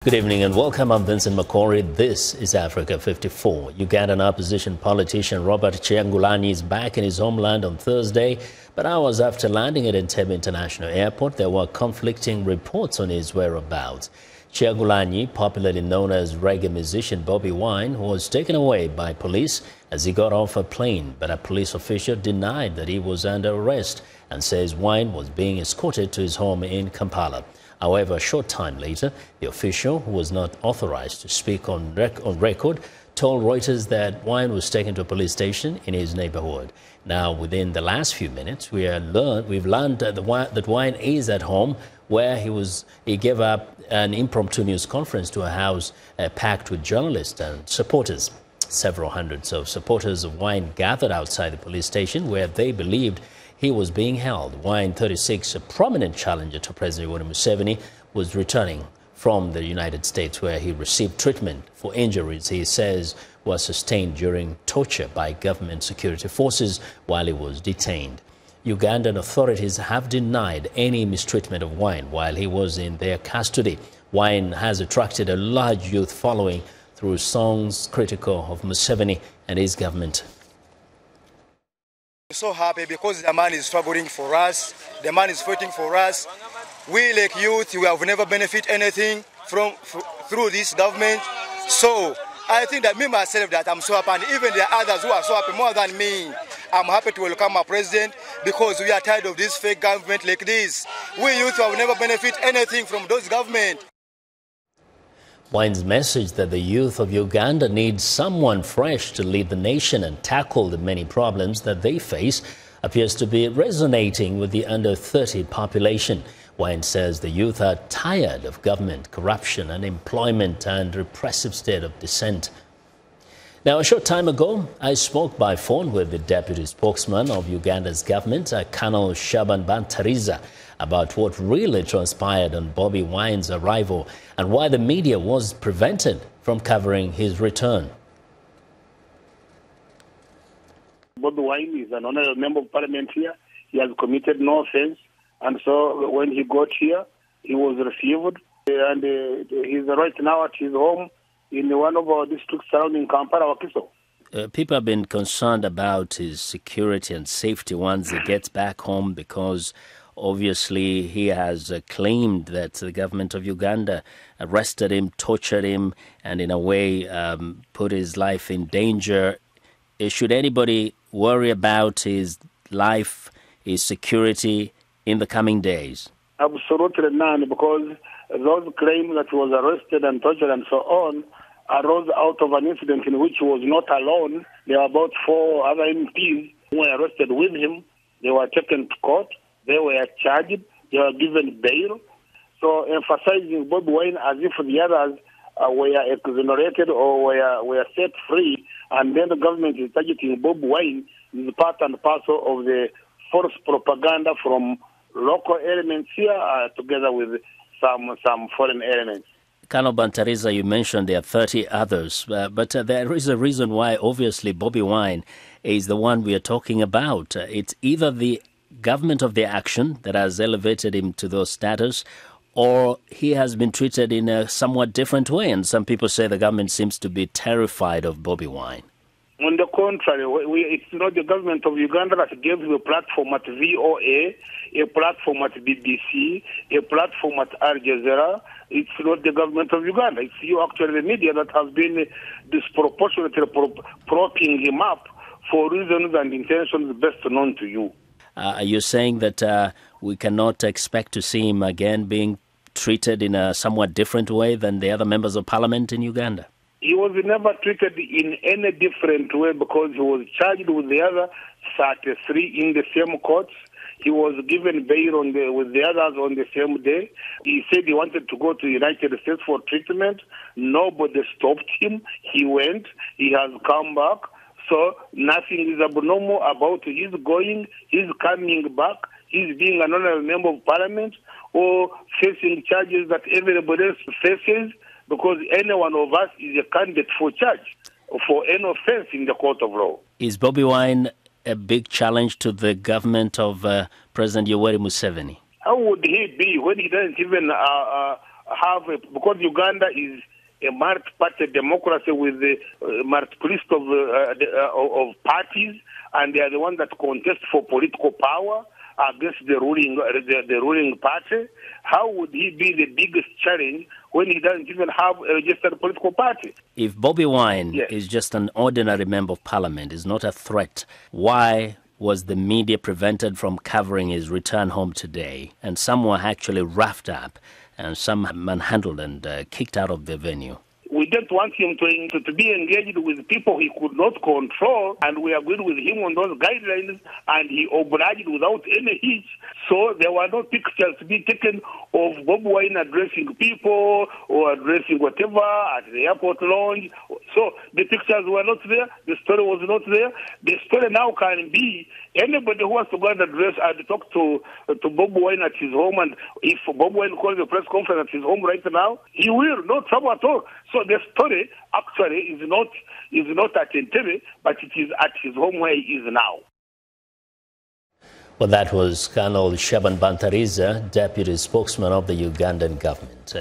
Good evening and welcome. I'm Vincent Makori. This is Africa 54. Ugandan opposition politician Robert Kyagulanyi is back in his homeland on Thursday, but hours after landing at Entebbe International Airport, there were conflicting reports on his whereabouts. Kyagulanyi, popularly known as reggae musician Bobi Wine, was taken away by police as he got off a plane, but a police official denied that he was under arrest and says Wine was being escorted to his home in Kampala. However, a short time later, the official, who was not authorized to speak on record, told Reuters that Wine was taken to a police station in his neighborhood. Now, within the last few minutes, we've learned that Wine is at home, where he gave up an impromptu news conference to a house packed with journalists and supporters. Several hundreds of supporters of Wine gathered outside the police station where they believed he was being held. Wine, 36, a prominent challenger to President Yoweri Museveni, was returning from the United States where he received treatment for injuries he says were sustained during torture by government security forces while he was detained. Ugandan authorities have denied any mistreatment of Wine while he was in their custody. Wine has attracted a large youth following through songs critical of Museveni and his government. So happy because the man is struggling for us, the man is fighting for us. We like youth, we have never benefited anything through this government. So I think that me myself that I'm so happy, and even the others who are so happy more than me, I'm happy to welcome our president because we are tired of this fake government like this. We youth have never benefited anything from those government. Wine's message that the youth of Uganda need someone fresh to lead the nation and tackle the many problems that they face appears to be resonating with the under-30 population. Wine says the youth are tired of government corruption, unemployment and repressive state of dissent. Now, a short time ago, I spoke by phone with the deputy spokesman of Uganda's government, Colonel Shaban Bantariza, about what really transpired on Bobi Wine's arrival and why the media was prevented from covering his return. Bobi Wine is an honorable member of parliament here. He has committed no offense. And so when he got here, he was received. And he's right now at his home in one of our districts surrounding Kampala, Wakiso. People have been concerned about his security and safety once he gets back home because obviously he has claimed that the government of Uganda arrested him, tortured him, and in a way put his life in danger. Should anybody worry about his life, his security in the coming days? Absolutely none, because those claims that he was arrested and tortured and so on arose out of an incident in which he was not alone. There were about 4 other MPs who were arrested with him. They were taken to court. They were charged. They were given bail. So emphasizing Bobi Wine as if the others were exonerated or were set free, and then the government is targeting Bobi Wine is part and parcel of the false propaganda from local elements here together with some foreign elements. Colonel Bantariza, you mentioned there are 30 others, but there is a reason why obviously Bobi Wine is the one we are talking about. It's either the government of the action that has elevated him to those status, or he has been treated in a somewhat different way. And some people say the government seems to be terrified of Bobi Wine. On the contrary, it's not the government of Uganda that gave you a platform at VOA, a platform at BBC, a platform at Al Jazeera. It's not the government of Uganda. It's you, actually, the media, that has been disproportionately propping him up for reasons and intentions best known to you. Are you saying that we cannot expect to see him again being treated in a somewhat different way than the other members of parliament in Uganda? He was never treated in any different way because he was charged with the other 33 in the same courts. He was given bail with the others on the same day. He said he wanted to go to the United States for treatment. Nobody stopped him. He went. He has come back. So nothing is abnormal about his going. He's coming back. He's being an honorable member of parliament or facing charges that everybody else faces, because any one of us is a candidate for charge for any offense in the court of law. Is Bobi Wine a big challenge to the government of President Yoweri Museveni? How would he be when he doesn't even because Uganda is a multi-party democracy with a multiplicity of parties, and they are the ones that contest for political power against the ruling party. How would he be the biggest challenge when he doesn't even have a registered political party? If Bobi Wine is just an ordinary member of parliament, is not a threat, why was the media prevented from covering his return home today? And some were actually roughed up and some manhandled and kicked out of the venue. We didn't want him to be engaged with people he could not control, and we agreed with him on those guidelines, and he obliged without any hitch. So there were no pictures to be taken of Bobi Wine addressing people or addressing whatever at the airport lounge. So the pictures were not there. The story was not there. The story now can be anybody who wants to go and address and talk to Bobi Wine at his home, and if Bobi Wine calls a press conference at his home right now, he will. No trouble at all. So the story actually is not at Entebbe, but it is at his home where he is now. Well, that was Colonel Shaban Bantariza, deputy spokesman of the Ugandan government.